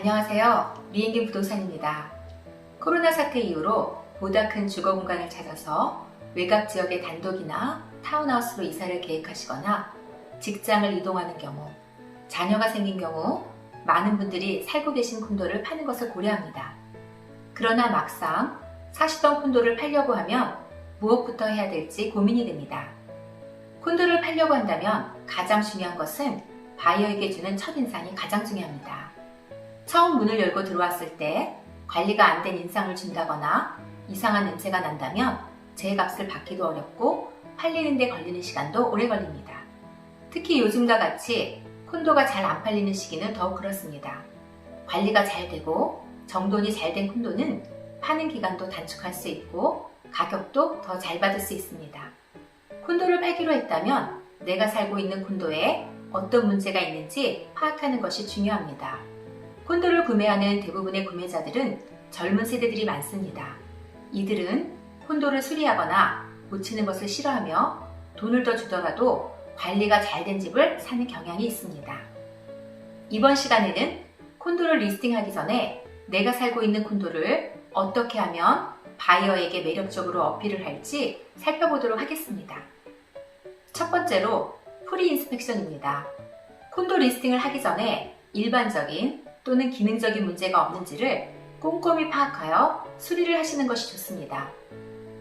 안녕하세요. 리엔김 부동산입니다. 코로나 사태 이후로 보다 큰 주거 공간을 찾아서 외곽 지역의 단독이나 타운하우스로 이사를 계획하시거나 직장을 이동하는 경우, 자녀가 생긴 경우 많은 분들이 살고 계신 콘도를 파는 것을 고려합니다. 그러나 막상 사시던 콘도를 팔려고 하면 무엇부터 해야 될지 고민이 됩니다. 콘도를 팔려고 한다면 가장 중요한 것은 바이어에게 주는 첫인상이 가장 중요합니다. 처음 문을 열고 들어왔을 때 관리가 안 된 인상을 준다거나 이상한 냄새가 난다면 재값을 받기도 어렵고 팔리는 데 걸리는 시간도 오래 걸립니다. 특히 요즘과 같이 콘도가 잘 안 팔리는 시기는 더욱 그렇습니다. 관리가 잘 되고 정돈이 잘 된 콘도는 파는 기간도 단축할 수 있고 가격도 더 잘 받을 수 있습니다. 콘도를 팔기로 했다면 내가 살고 있는 콘도에 어떤 문제가 있는지 파악하는 것이 중요합니다. 콘도를 구매하는 대부분의 구매자들은 젊은 세대들이 많습니다. 이들은 콘도를 수리하거나 고치는 것을 싫어하며 돈을 더 주더라도 관리가 잘 된 집을 사는 경향이 있습니다. 이번 시간에는 콘도를 리스팅하기 전에 내가 살고 있는 콘도를 어떻게 하면 바이어에게 매력적으로 어필을 할지 살펴보도록 하겠습니다. 첫 번째로 프리 인스펙션입니다. 콘도 리스팅을 하기 전에 일반적인 또는 기능적인 문제가 없는지를 꼼꼼히 파악하여 수리를 하시는 것이 좋습니다.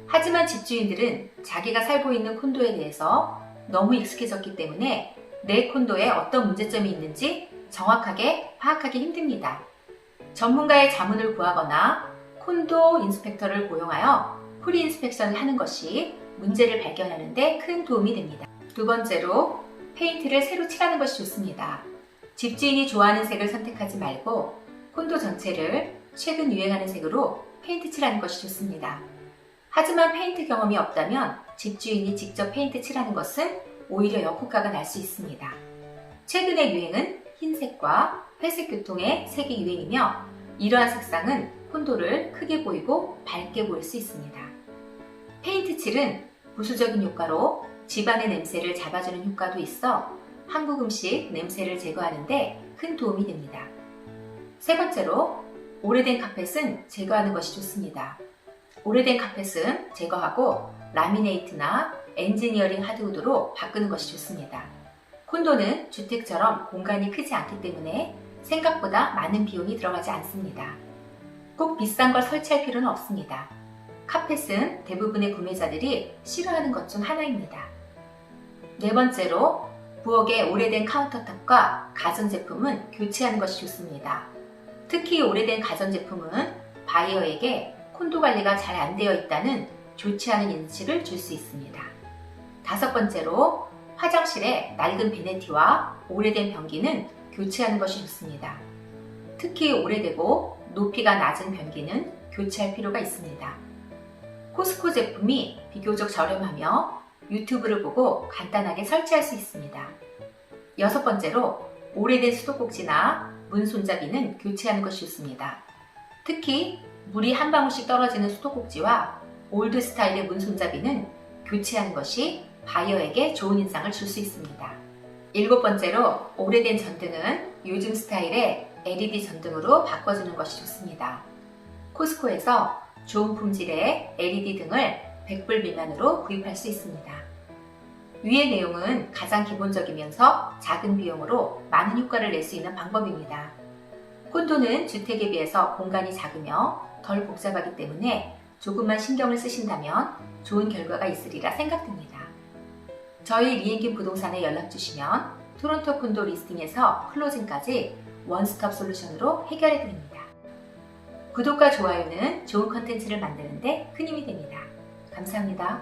하지만 집주인들은 자기가 살고 있는 콘도에 대해서 너무 익숙해졌기 때문에 내 콘도에 어떤 문제점이 있는지 정확하게 파악하기 힘듭니다. 전문가의 자문을 구하거나 콘도 인스펙터를 고용하여 프리 인스펙션을 하는 것이 문제를 발견하는 데 큰 도움이 됩니다. 두 번째로 페인트를 새로 칠하는 것이 좋습니다. 집주인이 좋아하는 색을 선택하지 말고 콘도 전체를 최근 유행하는 색으로 페인트 칠하는 것이 좋습니다. 하지만 페인트 경험이 없다면 집주인이 직접 페인트 칠하는 것은 오히려 역효과가 날 수 있습니다. 최근의 유행은 흰색과 회색 교통의 색이 유행이며 이러한 색상은 콘도를 크게 보이고 밝게 보일 수 있습니다. 페인트 칠은 부수적인 효과로 집안의 냄새를 잡아주는 효과도 있어 한국 음식 냄새를 제거하는 데 큰 도움이 됩니다. 세 번째로 오래된 카펫은 제거하는 것이 좋습니다. 오래된 카펫은 제거하고 라미네이트나 엔지니어링 하드우드로 바꾸는 것이 좋습니다. 콘도는 주택처럼 공간이 크지 않기 때문에 생각보다 많은 비용이 들어가지 않습니다. 꼭 비싼 걸 설치할 필요는 없습니다. 카펫은 대부분의 구매자들이 싫어하는 것 중 하나입니다. 네 번째로 부엌의 오래된 카운터탑과 가전제품은 교체하는 것이 좋습니다. 특히 오래된 가전제품은 바이어에게 콘도 관리가 잘 안 되어 있다는 좋지 않은 인식을 줄 수 있습니다. 다섯 번째로 화장실의 낡은 베네티와 오래된 변기는 교체하는 것이 좋습니다. 특히 오래되고 높이가 낮은 변기는 교체할 필요가 있습니다. 코스코 제품이 비교적 저렴하며 유튜브를 보고 간단하게 설치할 수 있습니다. 여섯 번째로 오래된 수도꼭지나 문 손잡이는 교체하는 것이 좋습니다. 특히 물이 한 방울씩 떨어지는 수도꼭지와 올드 스타일의 문 손잡이는 교체하는 것이 바이어에게 좋은 인상을 줄 수 있습니다. 일곱 번째로 오래된 전등은 요즘 스타일의 LED 전등으로 바꿔주는 것이 좋습니다. 코스코에서 좋은 품질의 LED 등을 100불 미만으로 구입할 수 있습니다. 위의 내용은 가장 기본적이면서 작은 비용으로 많은 효과를 낼 수 있는 방법입니다. 콘도는 주택에 비해서 공간이 작으며 덜 복잡하기 때문에 조금만 신경을 쓰신다면 좋은 결과가 있으리라 생각됩니다. 저희 리엔김 부동산에 연락 주시면 토론토 콘도 리스팅에서 클로징까지 원스톱 솔루션으로 해결해 드립니다. 구독과 좋아요는 좋은 컨텐츠를 만드는 데 큰 힘이 됩니다. 감사합니다.